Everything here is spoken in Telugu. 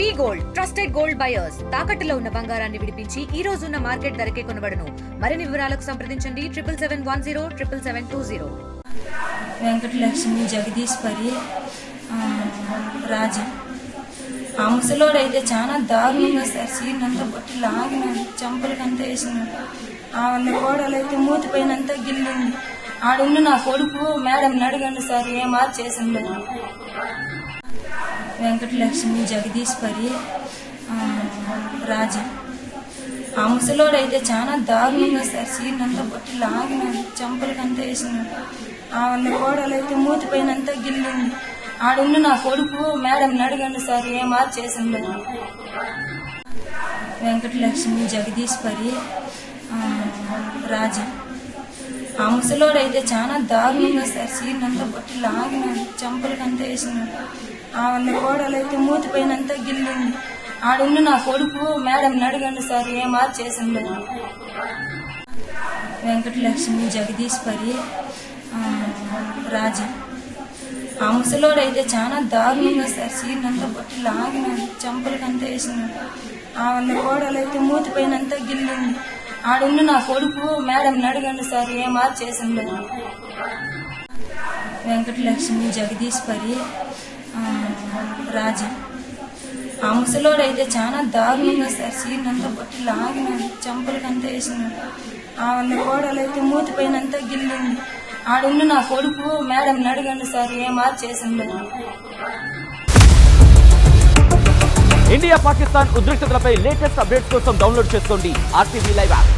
వి గోల్డ్ ట్రస్టెడ్ గోల్డ్ బయర్స్ తాకట్టులో ఉన్న బంగారాన్ని విడిపించి ఈ రోజు ఉన్న మార్కెట్ ధరకే కొనబడును. మరిన్ని వివరాలకు సంప్రదించండి 7771077720. వెంకటలక్ష్మి, జగదీశ్వరి, రాజు. ఆ ముసలోడైతే చాలా దారుణంగా సార్ సీనంతా బట్టి లాగినాడు, చెంపలకంతా వేసినాడు. ఆ వాళ్ళ కోడలైతే మూతిపోయినంతా గిల్లింది. ఆడున్న నా కొడుకు మేడం అడగండి సార్ ఏ మార్పు చేసింది. వెంకటలక్ష్మి, జగదీశ్వరి, రాజు. ఆ ముసలోడైతే చాలా దారుణంగా సార్ సీనంతా బట్టి లాగినాడు, చెంపలకంతా వేసినాడు. ఆ వాళ్ళ కోడలైతే మూతిపోయినంతా గిల్లింది. ఆడున్న నా కొడుకు మేడం అడగండి సార్ ఏ మార్పు చేసింది. వెంకటలక్ష్మి, జగదీశ్వరి, రాజు. ఆ ముసలోడైతే చాలా దారుణంగా సార్ సీనంతా బట్టి లాగినాడు, చెంపలకంతా వేసినాడు. ఆ వాళ్ళ కోడలైతే మూతిపోయినంతా గిల్లింది. ఆడున్న నా కొడుకు మేడం అడగండి సార్ ఏ మార్పు చేసింది. వెంకటలక్ష్మి, జగదీశ్వరి, రాజు. ఆ ముసలోడైతే చాలా దారుణంగా సార్ సీనంతా బట్టి లాగినాడు, చెంపలకంతా వేసినాడు. ఆ వాళ్ళ కోడలైతే మూతిపోయినంతా గిల్లింది. ఆడున్న నా కొడుకు మేడం అడగండి సార్ ఏ మార్పు చేసింది. వెంకటలక్ష్మి, జగదీశ్వరి, రాజు. ఆ ముసలోడైతే చాలా దారుణంగా సార్ సీనంతా బట్టి లాగినాడు, చెంపలకంతా వేసినాడు. ఆ వాళ్ళ కోడలైతే మూతిపోయినంతా గిల్లింది. ఆడున్న నా కొడుకు మేడం అడగండి సార్ ఏ మార్పు చేసింది. ఇండియా పాకిస్తాన్ ఉద్రిక్తతలపై లేటెస్ట్ అప్డేట్స్ కోసం డౌన్లోడ్ చేసుకోండి RTV లైవ్ యాప్.